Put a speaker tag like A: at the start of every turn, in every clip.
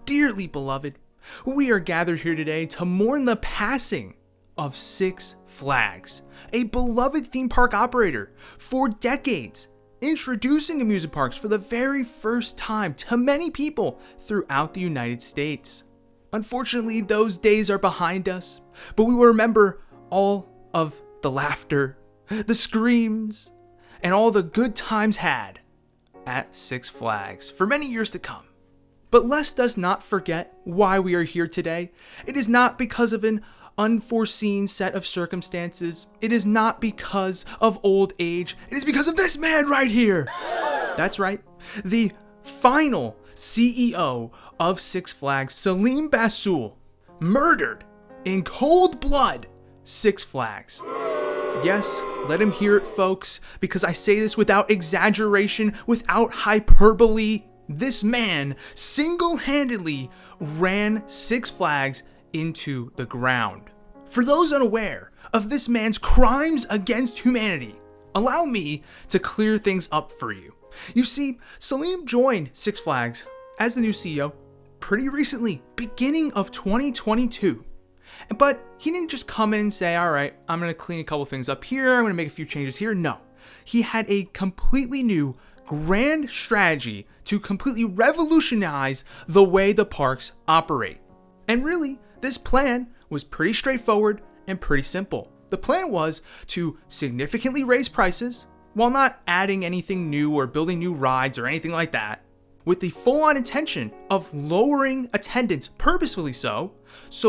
A: dearly beloved, we are gathered here today to mourn the passing of Six Flags, a beloved theme park operator for decades, introducing amusement parks for the very first time to many people throughout the United States. Unfortunately, those days are behind us, but we will remember all of the laughter, the screams, and all the good times had at Six Flags for many years to come. But let us not forget why we are here today. It is not because of an unforeseen set of circumstances. It is not because of old age. It is because of this man right here. That's right. The final CEO of Six Flags, Salim Bassoul, murdered in cold blood Six Flags. Yes, let him hear it, folks, because I say this without exaggeration, without hyperbole. This man single-handedly ran Six Flags into the ground. For those unaware of this man's crimes against humanity, allow me to clear things up for you. You see, Salim joined Six Flags as the new CEO pretty recently, beginning of 2022. But he didn't just come in and say, all right, I'm going to clean a couple things up here, I'm going to make a few changes here. No, he had a completely new grand strategy to completely revolutionize the way the parks operate. And really, this plan was pretty straightforward and pretty simple. The plan was to significantly raise prices while not adding anything new or building new rides or anything like that, with the full-on intention of lowering attendance purposefully so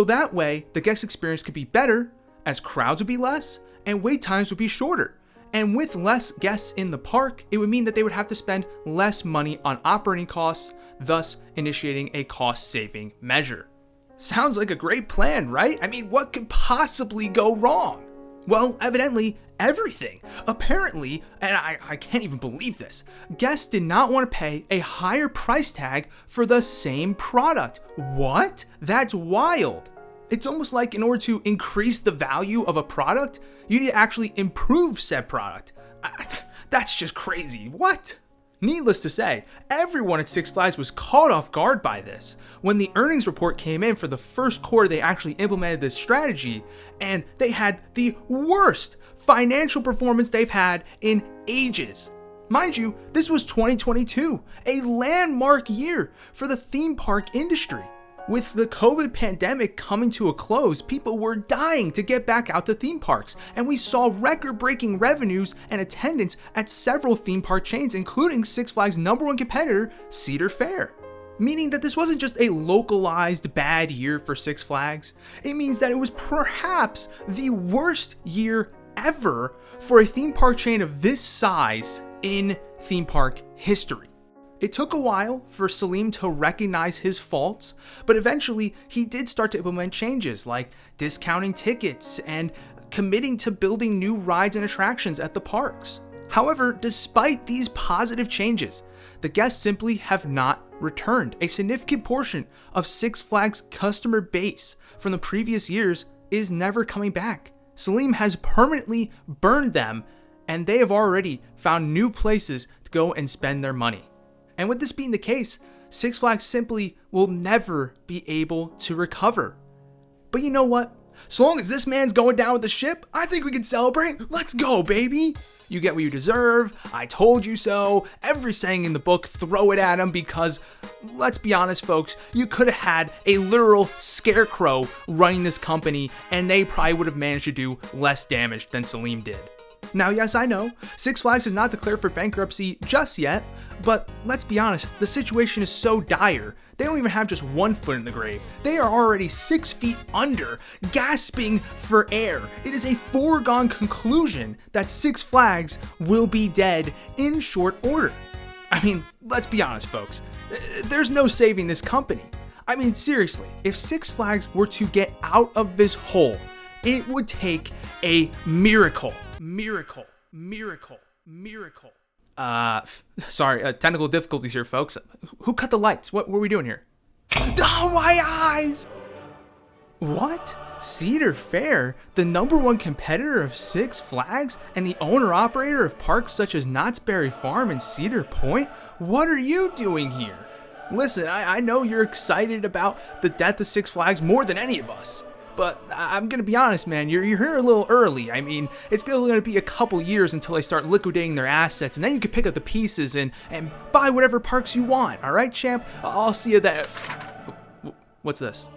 A: that way the guest experience could be better, as crowds would be less and wait times would be shorter. And with less guests in the park, it would mean that they would have to spend less money on operating costs, thus initiating a cost-saving measure. Sounds like a great plan, right? I mean, what could possibly go wrong? Well, evidently, everything. Apparently, and I can't even believe this, guests did not want to pay a higher price tag for the same product. What? That's wild. It's almost like in order to increase the value of a product, you need to actually improve said product. That's just crazy. What? Needless to say, everyone at Six Flags was caught off guard by this. When the earnings report came in for the first quarter, they actually implemented this strategy, and they had the worst financial performance they've had in ages. Mind you, this was 2022, a landmark year for the theme park industry. With the COVID pandemic coming to a close, people were dying to get back out to theme parks, and we saw record-breaking revenues and attendance at several theme park chains, including Six Flags' number one competitor, Cedar Fair. Meaning that this wasn't just a localized bad year for Six Flags, it means that it was perhaps the worst year ever for a theme park chain of this size in theme park history. It took a while for Salim to recognize his faults, but eventually he did start to implement changes like discounting tickets and committing to building new rides and attractions at the parks. However, despite these positive changes, the guests simply have not returned. A significant portion of Six Flags' customer base from the previous years is never coming back. Salim has permanently burned them, and they have already found new places to go and spend their money. And with this being the case, Six Flags simply will never be able to recover. But you know what? So long as this man's going down with the ship, I think we can celebrate. Let's go, baby. You get what you deserve. I told you so. Every saying in the book, throw it at him, because let's be honest, folks, you could have had a literal scarecrow running this company, and they probably would have managed to do less damage than Salim did. Now, yes, I know, Six Flags has not declared for bankruptcy just yet, but let's be honest, the situation is so dire, they don't even have just one foot in the grave. They are already 6 feet under, gasping for air. It is a foregone conclusion that Six Flags will be dead in short order. I mean, let's be honest, folks, there's no saving this company. I mean, seriously, if Six Flags were to get out of this hole, it would take a miracle. Sorry, technical difficulties here, folks. Who cut the lights? What were we doing here? Oh, my eyes! What? Cedar Fair, the number one competitor of Six Flags and the owner-operator of parks such as Knott's Berry Farm and Cedar Point? What are you doing here? Listen, I know you're excited about the death of Six Flags more than any of us. But I'm going to be honest, man, you're here a little early. I mean, it's going to be a couple years until they start liquidating their assets, and then you can pick up the pieces and buy whatever parks you want, all right, champ? I'll see you there. What's this?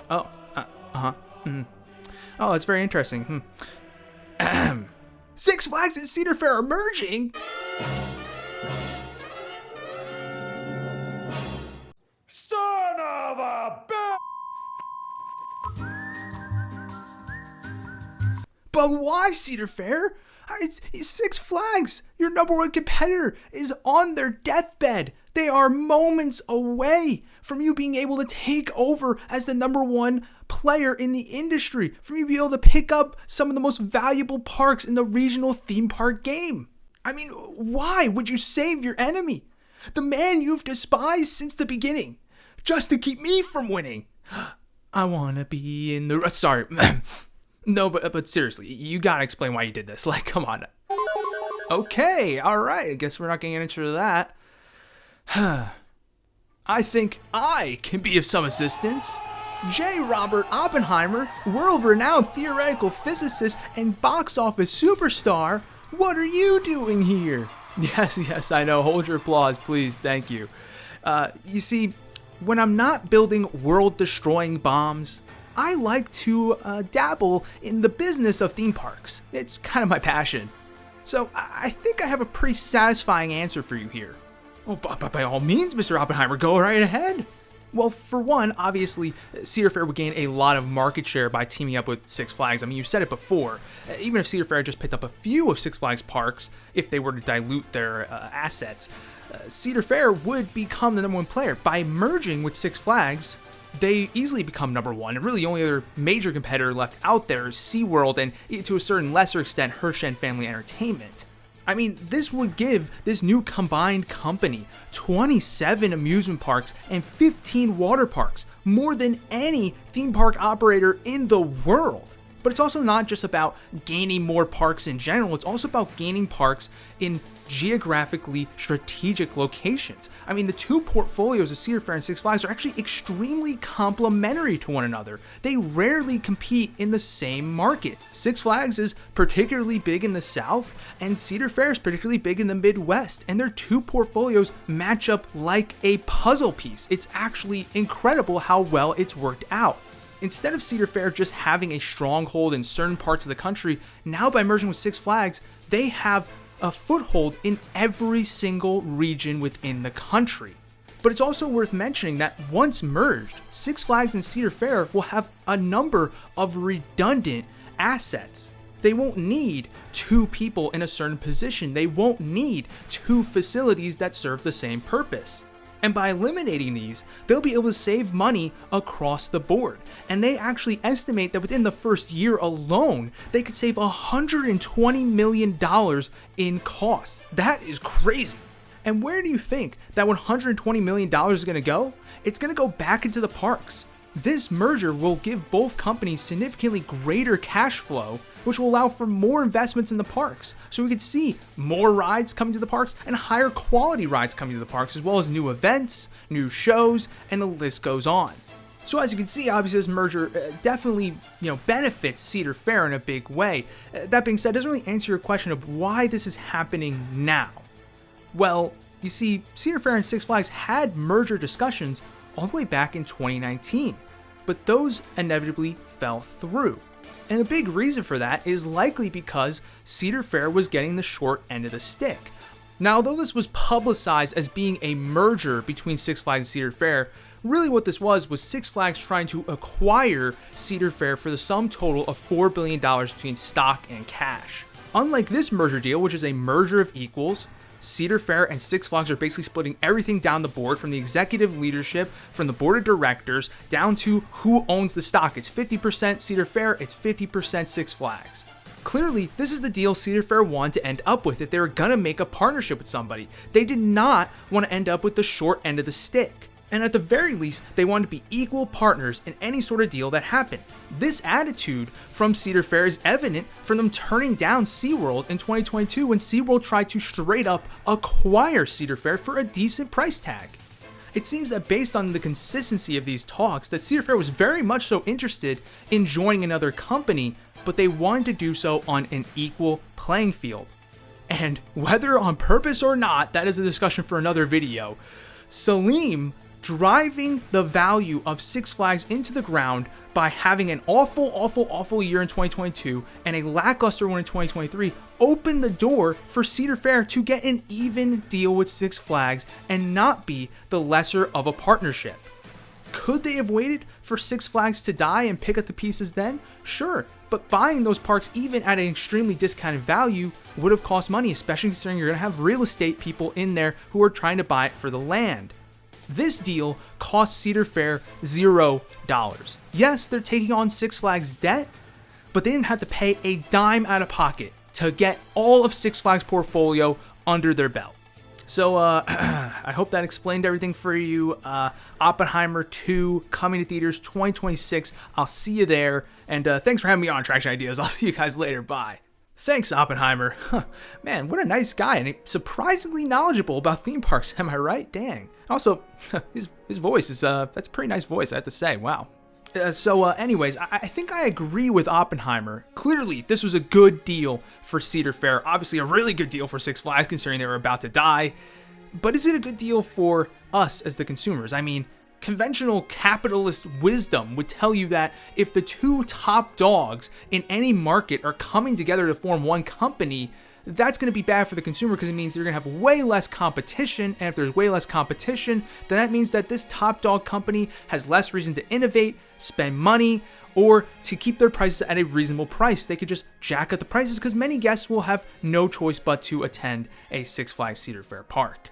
A: Oh, Oh, that's very interesting. Six Flags and Cedar Fair are merging?
B: Son of a bitch!
A: But why, Cedar Fair? It's Six Flags, your number one competitor, is on their deathbed. They are moments away from you being able to take over as the number one player in the industry, from you being able to pick up some of the most valuable parks in the regional theme park game. I mean, why would you save your enemy? The man you've despised since the beginning, just to keep me from winning. I want to be in the... Sorry. No, but seriously, you gotta explain why you did this. Like, come on. Okay, alright, I guess we're not getting into that. I think I can be of some assistance. J. Robert Oppenheimer, world-renowned theoretical physicist and box office superstar, what are you doing here? Yes, I know. Hold your applause, please. Thank you. You see, when I'm not building world-destroying bombs, I like to dabble in the business of theme parks. It's kind of my passion. So I think I have a pretty satisfying answer for you here. Oh, but by all means, Mr. Oppenheimer, go right ahead. Well, for one, obviously, Cedar Fair would gain a lot of market share by teaming up with Six Flags. I mean, you said it before. Even if Cedar Fair just picked up a few of Six Flags parks, if they were to dilute their assets, Cedar Fair would become the number one player. By merging with Six Flags, they easily become number one, and really the only other major competitor left out there is SeaWorld and, to a certain lesser extent, Hershey Family Entertainment. I mean, this would give this new combined company 27 amusement parks and 15 water parks, more than any theme park operator in the world. But it's also not just about gaining more parks in general, it's also about gaining parks in geographically strategic locations. I mean, the two portfolios of Cedar Fair and Six Flags are actually extremely complementary to one another. They rarely compete in the same market. Six Flags is particularly big in the South, and Cedar Fair is particularly big in the Midwest, and their two portfolios match up like a puzzle piece. It's actually incredible how well it's worked out. Instead of Cedar Fair just having a stronghold in certain parts of the country, now by merging with Six Flags, they have a foothold in every single region within the country. But it's also worth mentioning that once merged, Six Flags and Cedar Fair will have a number of redundant assets. They won't need two people in a certain position. They won't need two facilities that serve the same purpose. And by eliminating these, they'll be able to save money across the board. And they actually estimate that within the first year alone, they could save $120 million in costs. That is crazy. And where do you think that $120 million is going to go? It's going to go back into the parks. This merger will give both companies significantly greater cash flow, which will allow for more investments in the parks. So we could see more rides coming to the parks and higher quality rides coming to the parks, as well as new events, new shows, and the list goes on. So as you can see, obviously this merger definitely benefits Cedar Fair in a big way. That being said, it doesn't really answer your question of why this is happening now. Well, you see, Cedar Fair and Six Flags had merger discussions all the way back in 2019, but those inevitably fell through. And a big reason for that is likely because Cedar Fair was getting the short end of the stick. Now, although this was publicized as being a merger between Six Flags and Cedar Fair, really what this was Six Flags trying to acquire Cedar Fair for the sum total of $4 billion between stock and cash. Unlike this merger deal, which is a merger of equals, Cedar Fair and Six Flags are basically splitting everything down the board, from the executive leadership, from the board of directors, down to who owns the stock. It's 50% Cedar Fair, it's 50% Six Flags. Clearly, this is the deal Cedar Fair wanted to end up with if they were gonna make a partnership with somebody. They did not want to end up with the short end of the stick. And at the very least, they wanted to be equal partners in any sort of deal that happened. This attitude from Cedar Fair is evident from them turning down SeaWorld in 2022 when SeaWorld tried to straight up acquire Cedar Fair for a decent price tag. It seems that based on the consistency of these talks, that Cedar Fair was very much so interested in joining another company, but they wanted to do so on an equal playing field. And whether on purpose or not, that is a discussion for another video, Salim driving the value of Six Flags into the ground by having an awful year in 2022 and a lackluster one in 2023 opened the door for Cedar Fair to get an even deal with Six Flags and not be the lesser of a partnership. Could they have waited for Six Flags to die and pick up the pieces then? Sure, but buying those parks even at an extremely discounted value would have cost money, especially considering you're going to have real estate people in there who are trying to buy it for the land. This deal cost Cedar Fair $0. Yes, they're taking on Six Flags debt, but they didn't have to pay a dime out of pocket to get all of Six Flags portfolio under their belt. So I hope that explained everything for you. Oppenheimer 2 coming to theaters 2026. I'll see you there. And thanks for having me on Traction Ideas. I'll see you guys later. Bye. Thanks, Oppenheimer. Man, what a nice guy, and surprisingly knowledgeable about theme parks. Am I right? Dang. Also, his voice is that's a pretty nice voice, I have to say. Wow. Anyways, I think I agree with Oppenheimer. Clearly, this was a good deal for Cedar Fair. Obviously, a really good deal for Six Flags, considering they were about to die. But is it a good deal for us as the consumers? I mean, conventional capitalist wisdom would tell you that if the two top dogs in any market are coming together to form one company, that's going to be bad for the consumer because it means you're going to have way less competition. And if there's way less competition, then that means that this top dog company has less reason to innovate, spend money, or to keep their prices at a reasonable price. They could just jack up the prices because many guests will have no choice but to attend a Six Flags Cedar Fair park.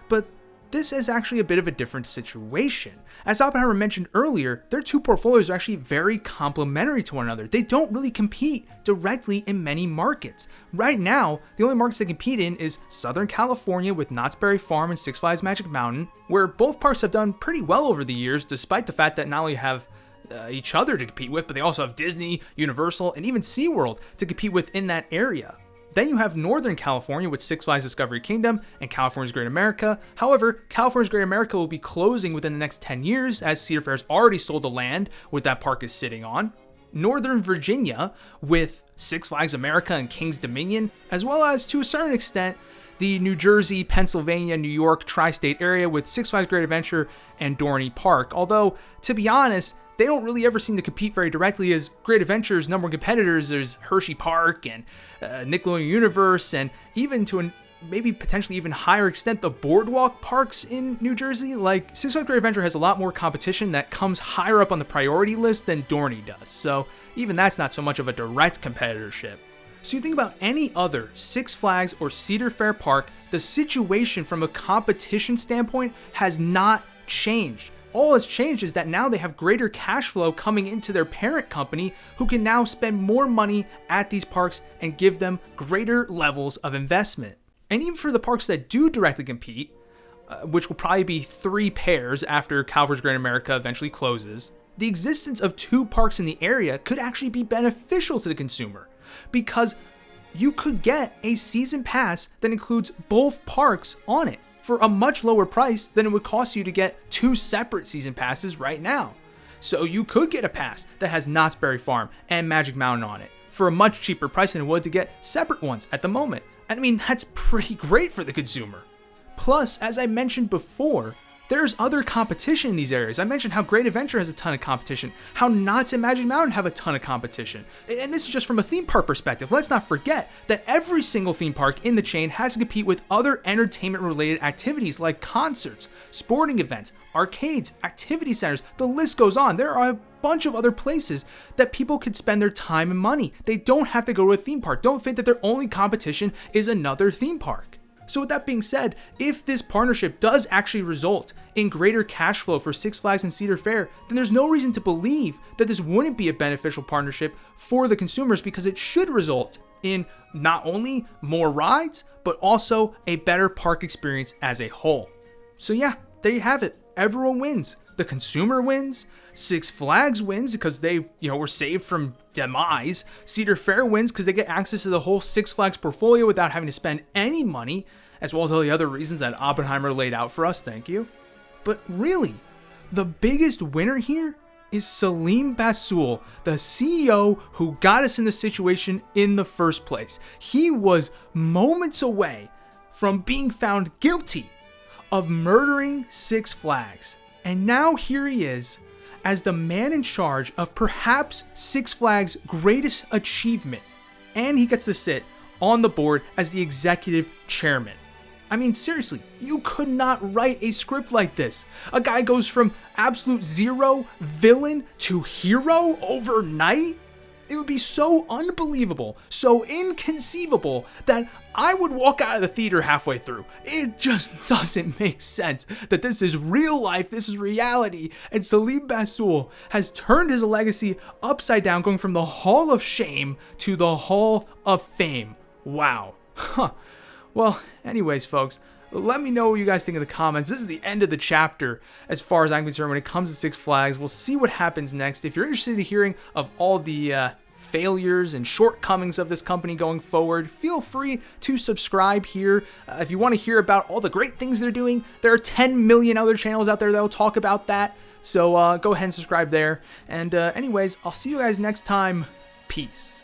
A: But this is actually a bit of a different situation. As Oppenheimer mentioned earlier, their two portfolios are actually very complementary to one another. They don't really compete directly in many markets. Right now, the only markets they compete in is Southern California with Knott's Berry Farm and Six Flags Magic Mountain, where both parks have done pretty well over the years, despite the fact that not only have each other to compete with, but they also have Disney, Universal, and even SeaWorld to compete with in that area. Then you have Northern California with Six Flags Discovery Kingdom and California's Great America. However, California's Great America will be closing within the next 10 years as Cedar Fair's already sold the land what that park is sitting on. Northern Virginia with Six Flags America and King's Dominion, as well as to a certain extent the New Jersey, Pennsylvania, New York tri-state area with Six Flags Great Adventure and Dorney Park. Although, to be honest, they don't really ever seem to compete very directly, as Great Adventure's number one competitors there's Hershey Park and Nickelodeon Universe, and even to a maybe potentially even higher extent the boardwalk parks in New Jersey. Like, Six Flags Great Adventure has a lot more competition that comes higher up on the priority list than Dorney does, so even that's not so much of a direct competitorship. So you think about any other Six Flags or Cedar Fair park, the situation from a competition standpoint has not changed. All that's changed is that now they have greater cash flow coming into their parent company, who can now spend more money at these parks and give them greater levels of investment. And even for the parks that do directly compete, which will probably be 3 pairs after California's Great America eventually closes, the existence of 2 parks in the area could actually be beneficial to the consumer, because you could get a season pass that includes both parks on it for a much lower price than it would cost you to get 2 separate season passes right now. So you could get a pass that has Knott's Berry Farm and Magic Mountain on it for a much cheaper price than it would to get separate ones at the moment. And I mean, that's pretty great for the consumer. Plus, as I mentioned before, there's other competition in these areas. I mentioned how Great Adventure has a ton of competition, how Knott's and Magic Mountain have a ton of competition. And this is just from a theme park perspective. Let's not forget that every single theme park in the chain has to compete with other entertainment-related activities like concerts, sporting events, arcades, activity centers. The list goes on. There are a bunch of other places that people could spend their time and money. They don't have to go to a theme park. Don't think that their only competition is another theme park. So with that being said, if this partnership does actually result in greater cash flow for Six Flags and Cedar Fair, then there's no reason to believe that this wouldn't be a beneficial partnership for the consumers, because it should result in not only more rides, but also a better park experience as a whole. So yeah, there you have it. Everyone wins. The consumer wins. Six Flags wins because they, were saved from demise. Cedar Fair wins because they get access to the whole Six Flags portfolio without having to spend any money, as well as all the other reasons that Oppenheimer laid out for us. Thank you. But really, the biggest winner here is Salim Basool, the CEO who got us in the situation in the first place. He was moments away from being found guilty of murdering Six Flags. And now here he is as the man in charge of perhaps Six Flags' greatest achievement. And he gets to sit on the board as the executive chairman. I mean, seriously, you could not write a script like this. A guy goes from absolute zero villain to hero overnight. It would be so unbelievable, so inconceivable that I would walk out of the theater halfway through. It just doesn't make sense that this is real life, this is reality, and Salim Basool has turned his legacy upside down, going from the Hall of Shame to the Hall of Fame. Wow. Huh. Well, anyways, folks, let me know what you guys think in the comments. This is the end of the chapter as far as I'm concerned when it comes to Six Flags. We'll see what happens next. If you're interested in hearing of all the failures and shortcomings of this company going forward, feel free to subscribe here. If you want to hear about all the great things they're doing, there are 10 million other channels out there that will talk about that. So go ahead and subscribe there. And anyways, I'll see you guys next time. Peace.